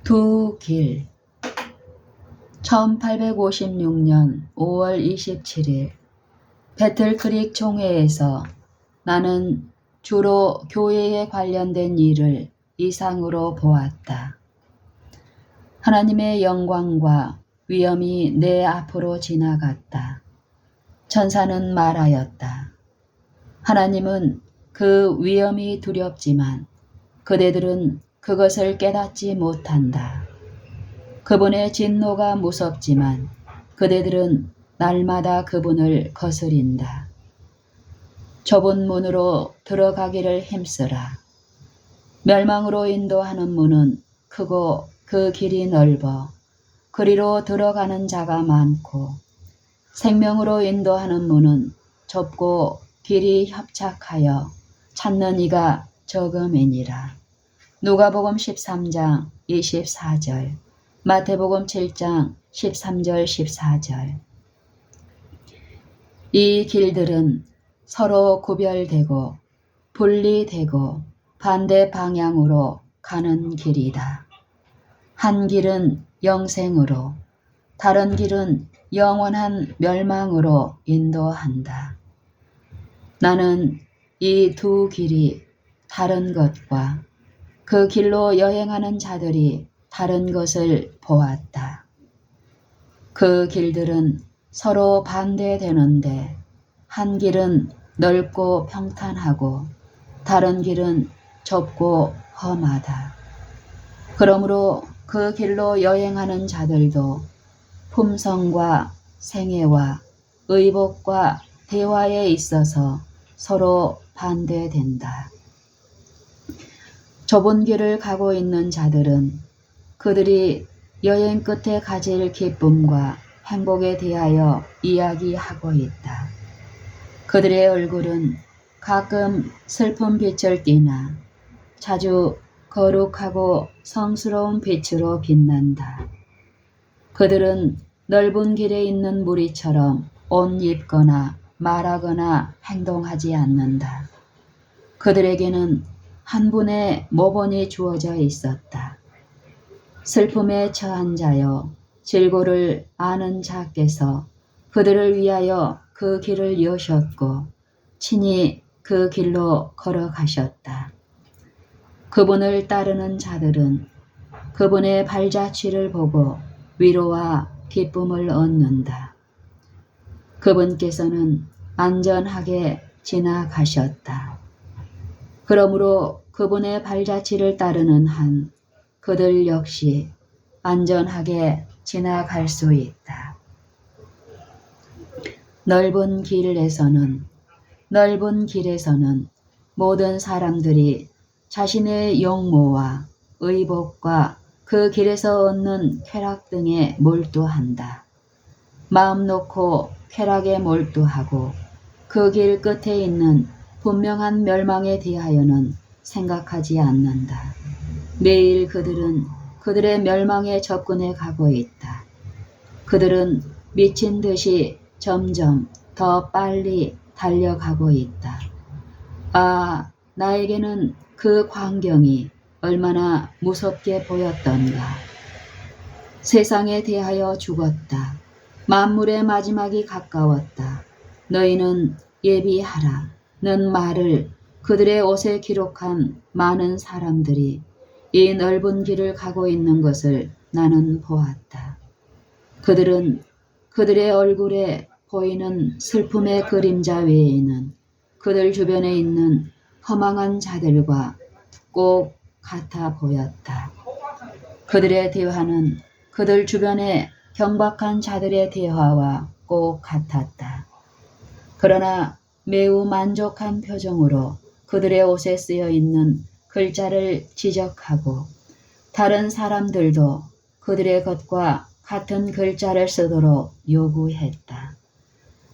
두 길. 1856년 5월 27일 배틀크릭 총회에서 나는 주로 교회에 관련된 일을 이상으로 보았다. 하나님의 영광과 위엄이 내 앞으로 지나갔다. 천사는 말하였다. 하나님은 그 위엄이 두렵지만 그대들은 그것을 깨닫지 못한다. 그분의 진노가 무섭지만 그대들은 날마다 그분을 거스린다. 좁은 문으로 들어가기를 힘쓰라. 멸망으로 인도하는 문은 크고 그 길이 넓어 그리로 들어가는 자가 많고 생명으로 인도하는 문은 좁고 길이 협착하여 찾는 이가 적음이니라. 누가복음 13장 24절, 마태복음 7장 13절 14절. 이 길들은 서로 구별되고 분리되고 반대 방향으로 가는 길이다. 한 길은 영생으로, 다른 길은 영원한 멸망으로 인도한다. 나는 이 두 길이 다른 것과 그 길로 여행하는 자들이 다른 것을 보았다. 그 길들은 서로 반대되는데 한 길은 넓고 평탄하고 다른 길은 좁고 험하다. 그러므로 그 길로 여행하는 자들도 품성과 생애와 의복과 대화에 있어서 서로 반대된다. 좁은 길을 가고 있는 자들은 그들이 여행 끝에 가질 기쁨과 행복에 대하여 이야기하고 있다. 그들의 얼굴은 가끔 슬픈 빛을 띠나 자주 거룩하고 성스러운 빛으로 빛난다. 그들은 넓은 길에 있는 무리처럼 옷 입거나 말하거나 행동하지 않는다. 그들에게는 한 분의 모본이 주어져 있었다. 슬픔에 처한 자여 질고를 아는 자께서 그들을 위하여 그 길을 여셨고 친히 그 길로 걸어가셨다. 그분을 따르는 자들은 그분의 발자취를 보고 위로와 기쁨을 얻는다. 그분께서는 안전하게 지나가셨다. 그러므로 그분의 발자취를 따르는 한 그들 역시 안전하게 지나갈 수 있다. 넓은 길에서는 모든 사람들이 자신의 용모와 의복과 그 길에서 얻는 쾌락 등에 몰두한다. 마음 놓고 쾌락에 몰두하고 그 길 끝에 있는 분명한 멸망에 대하여는 생각하지 않는다. 매일 그들은 그들의 멸망에 접근해 가고 있다. 그들은 미친 듯이 점점 더 빨리 달려가고 있다. 아, 나에게는 그 광경이 얼마나 무섭게 보였던가. 세상에 대하여 죽었다. 만물의 마지막이 가까웠다. 너희는 예비하라 는 말을 그들의 옷에 기록한 많은 사람들이 이 넓은 길을 가고 있는 것을 나는 보았다. 그들은 그들의 얼굴에 보이는 슬픔의 그림자 외에는 그들 주변에 있는 허망한 자들과 꼭 같아 보였다. 그들의 대화는 그들 주변의 경박한 자들의 대화와 꼭 같았다. 그러나 매우 만족한 표정으로 그들의 옷에 쓰여 있는 글자를 지적하고 다른 사람들도 그들의 것과 같은 글자를 쓰도록 요구했다.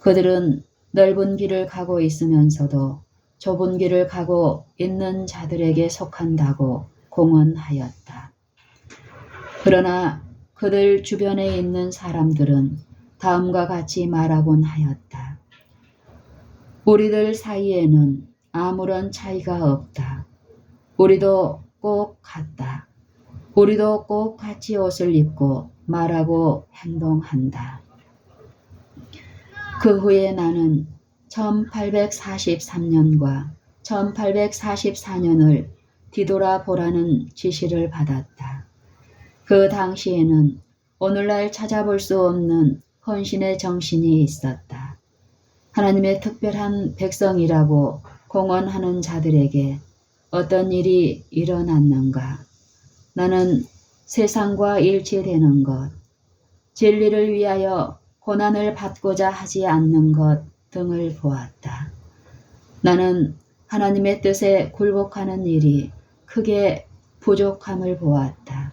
그들은 넓은 길을 가고 있으면서도 좁은 길을 가고 있는 자들에게 속한다고 공언하였다. 그러나 그들 주변에 있는 사람들은 다음과 같이 말하곤 하였다. 우리들 사이에는 아무런 차이가 없다. 우리도 꼭 같다. 우리도 꼭 같이 옷을 입고 말하고 행동한다. 그 후에 나는 1843년과 1844년을 뒤돌아보라는 지시를 받았다. 그 당시에는 오늘날 찾아볼 수 없는 헌신의 정신이 있었다. 하나님의 특별한 백성이라고 공언하는 자들에게 어떤 일이 일어났는가? 나는 세상과 일치되는 것, 진리를 위하여 고난을 받고자 하지 않는 것 등을 보았다. 나는 하나님의 뜻에 굴복하는 일이 크게 부족함을 보았다.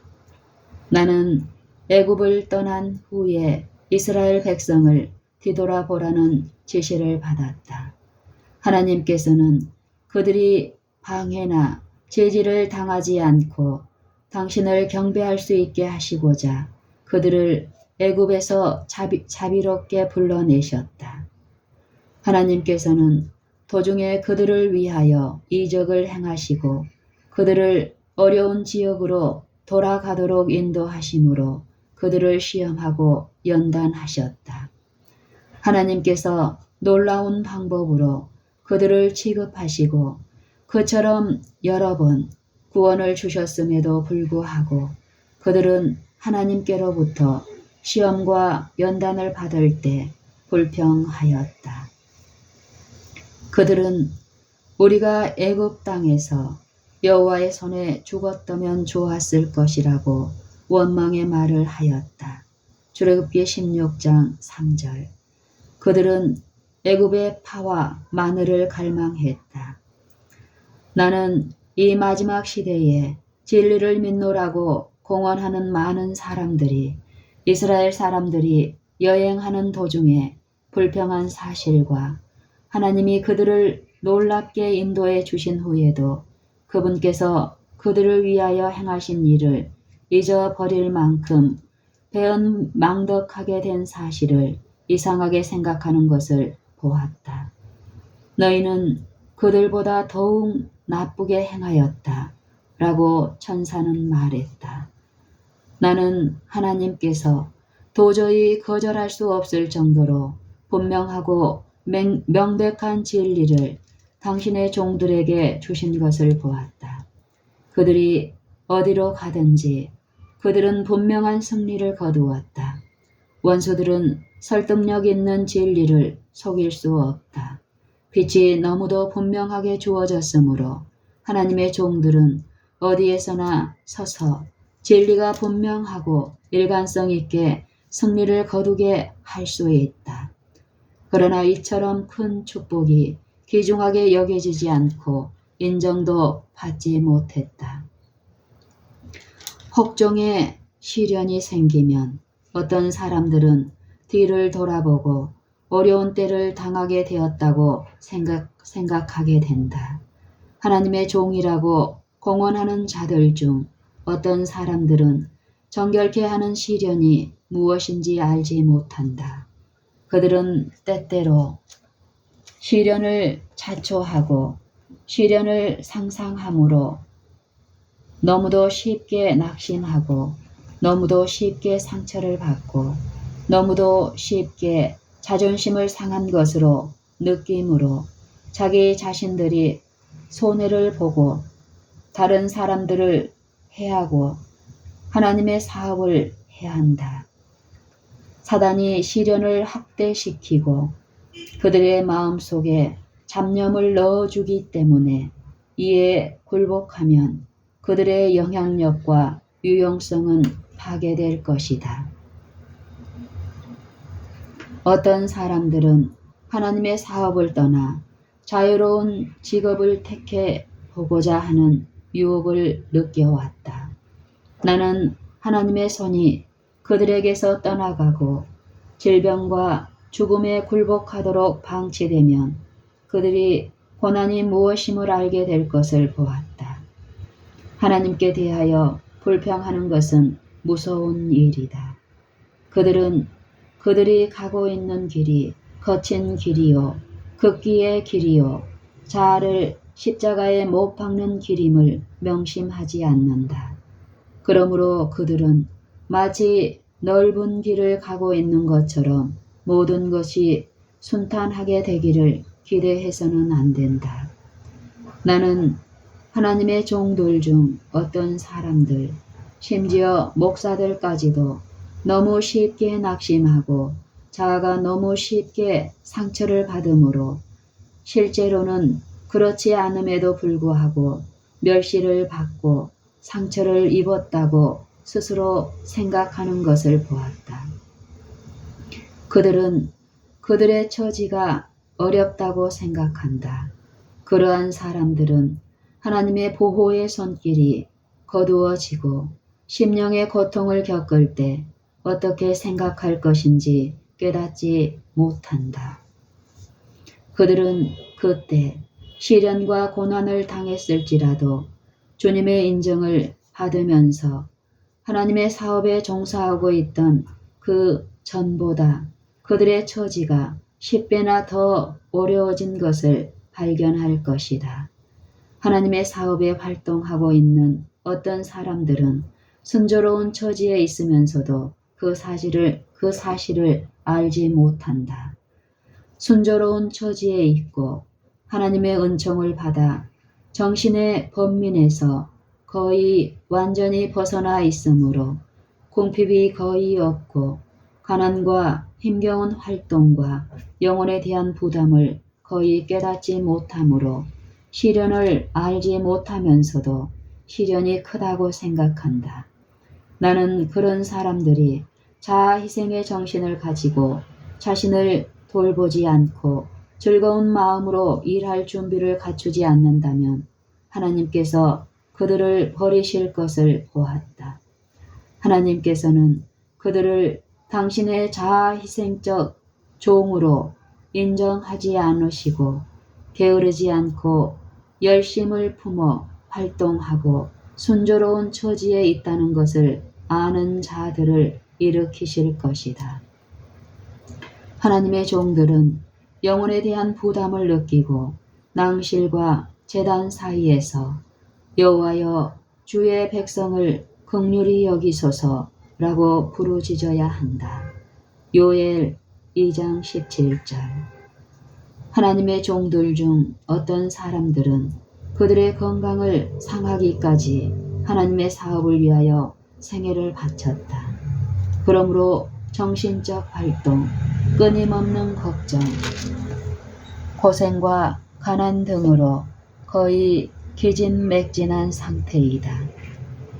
나는 애굽을 떠난 후에 이스라엘 백성을 뒤돌아보라는 지시를 받았다. 하나님께서는 그들이 방해나 제지를 당하지 않고 당신을 경배할 수 있게 하시고자 그들을 애굽에서 자비롭게 불러내셨다. 하나님께서는 도중에 그들을 위하여 이적을 행하시고 그들을 어려운 지역으로 돌아가도록 인도하심으로 그들을 시험하고 연단하셨다. 하나님께서 놀라운 방법으로 그들을 취급하시고 그처럼 여러 번 구원을 주셨음에도 불구하고 그들은 하나님께로부터 시험과 연단을 받을 때 불평하였다. 그들은 우리가 애굽 땅에서 여호와의 손에 죽었다면 좋았을 것이라고 원망의 말을 하였다. 출애굽기 16장 3절. 그들은 애굽의 파와 마늘을 갈망했다. 나는 이 마지막 시대에 진리를 믿노라고 공언하는 많은 사람들이 이스라엘 사람들이 여행하는 도중에 불평한 사실과 하나님이 그들을 놀랍게 인도해 주신 후에도 그분께서 그들을 위하여 행하신 일을 잊어버릴 만큼 배은망덕하게 된 사실을 이상하게 생각하는 것을 보았다. 너희는 그들보다 더욱 나쁘게 행하였다. 라고 천사는 말했다. 나는 하나님께서 도저히 거절할 수 없을 정도로 분명하고 명백한 진리를 당신의 종들에게 주신 것을 보았다. 그들이 어디로 가든지 그들은 분명한 승리를 거두었다. 원수들은 설득력 있는 진리를 속일 수 없다. 빛이 너무도 분명하게 주어졌으므로 하나님의 종들은 어디에서나 서서 진리가 분명하고 일관성 있게 승리를 거두게 할 수 있다. 그러나 이처럼 큰 축복이 귀중하게 여겨지지 않고 인정도 받지 못했다. 혹종의 시련이 생기면 어떤 사람들은 뒤를 돌아보고 어려운 때를 당하게 되었다고 생각하게 된다. 하나님의 종이라고 공언하는 자들 중 어떤 사람들은 정결케 하는 시련이 무엇인지 알지 못한다. 그들은 때때로 시련을 자초하고 시련을 상상함으로 너무도 쉽게 낙심하고 너무도 쉽게 상처를 받고 너무도 쉽게 자존심을 상한 것으로 느낌으로 자기 자신들이 손해를 보고 다른 사람들을 해하고 하나님의 사업을 해야 한다. 사단이 시련을 확대시키고 그들의 마음속에 잡념을 넣어주기 때문에 이에 굴복하면 그들의 영향력과 유용성은 파괴될 것이다. 어떤 사람들은 하나님의 사업을 떠나 자유로운 직업을 택해 보고자 하는 유혹을 느껴왔다. 나는 하나님의 손이 그들에게서 떠나가고 질병과 죽음에 굴복하도록 방치되면 그들이 고난이 무엇임을 알게 될 것을 보았다. 하나님께 대하여 불평하는 것은 무서운 일이다. 그들은 그들이 가고 있는 길이 거친 길이요 극기의 길이요 자아를 십자가에 못 박는 길임을 명심하지 않는다. 그러므로 그들은 마치 넓은 길을 가고 있는 것처럼 모든 것이 순탄하게 되기를 기대해서는 안 된다. 나는 하나님의 종들 중 어떤 사람들, 심지어 목사들까지도 너무 쉽게 낙심하고 자아가 너무 쉽게 상처를 받으므로 실제로는 그렇지 않음에도 불구하고 멸시를 받고 상처를 입었다고 스스로 생각하는 것을 보았다. 그들은 그들의 처지가 어렵다고 생각한다. 그러한 사람들은 하나님의 보호의 손길이 거두어지고 심령의 고통을 겪을 때 어떻게 생각할 것인지 깨닫지 못한다. 그들은 그때 시련과 고난을 당했을지라도 주님의 인정을 받으면서 하나님의 사업에 종사하고 있던 그 전보다 그들의 처지가 10배나 더 어려워진 것을 발견할 것이다. 하나님의 사업에 활동하고 있는 어떤 사람들은 순조로운 처지에 있으면서도 그 사실을 알지 못한다. 순조로운 처지에 있고 하나님의 은총을 받아 정신의 번민에서 거의 완전히 벗어나 있으므로 궁핍이 거의 없고 가난과 힘겨운 활동과 영혼에 대한 부담을 거의 깨닫지 못하므로 시련을 알지 못하면서도 시련이 크다고 생각한다. 나는 그런 사람들이 자아 희생의 정신을 가지고 자신을 돌보지 않고 즐거운 마음으로 일할 준비를 갖추지 않는다면 하나님께서 그들을 버리실 것을 보았다. 하나님께서는 그들을 당신의 자아 희생적 종으로 인정하지 않으시고 게으르지 않고 열심을 품어 활동하고 순조로운 처지에 있다는 것을 아는 자들을 일으키실 것이다. 하나님의 종들은 영혼에 대한 부담을 느끼고 낭실과 제단 사이에서 여호와여 주의 백성을 긍휼히 여기소서라고 부르짖어야 한다. 요엘 2장 17절. 하나님의 종들 중 어떤 사람들은 그들의 건강을 상하기까지 하나님의 사업을 위하여 생애를 바쳤다. 그러므로 정신적 활동, 끊임없는 걱정, 고생과 가난 등으로 거의 기진맥진한 상태이다.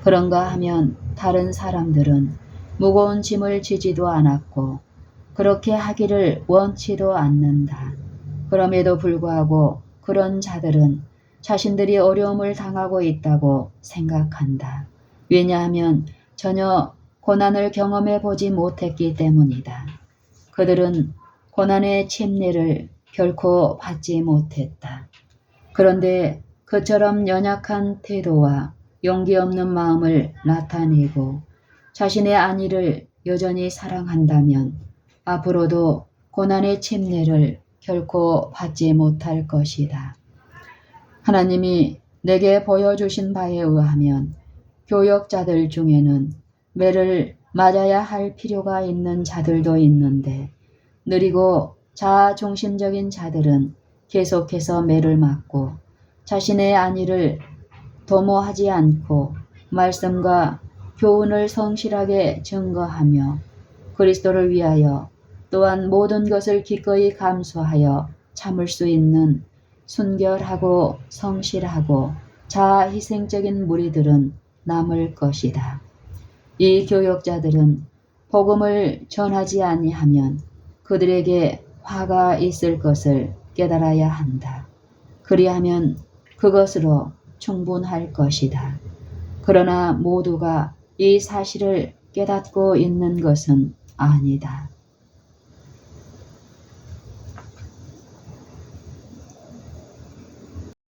그런가 하면 다른 사람들은 무거운 짐을 지지도 않았고 그렇게 하기를 원치도 않는다. 그럼에도 불구하고 그런 자들은 자신들이 어려움을 당하고 있다고 생각한다. 왜냐하면 전혀 고난을 경험해 보지 못했기 때문이다. 그들은 고난의 침례를 결코 받지 못했다. 그런데 그처럼 연약한 태도와 용기 없는 마음을 나타내고 자신의 안위를 여전히 사랑한다면 앞으로도 고난의 침례를 결코 받지 못할 것이다. 하나님이 내게 보여주신 바에 의하면 교역자들 중에는 매를 맞아야 할 필요가 있는 자들도 있는데 느리고 자아중심적인 자들은 계속해서 매를 맞고 자신의 안위를 도모하지 않고 말씀과 교훈을 성실하게 증거하며 그리스도를 위하여 또한 모든 것을 기꺼이 감수하여 참을 수 있는 순결하고 성실하고 자아희생적인 무리들은 남을 것이다. 이 교역자들은 복음을 전하지 아니하면 그들에게 화가 있을 것을 깨달아야 한다. 그리하면 그것으로 충분할 것이다. 그러나 모두가 이 사실을 깨닫고 있는 것은 아니다.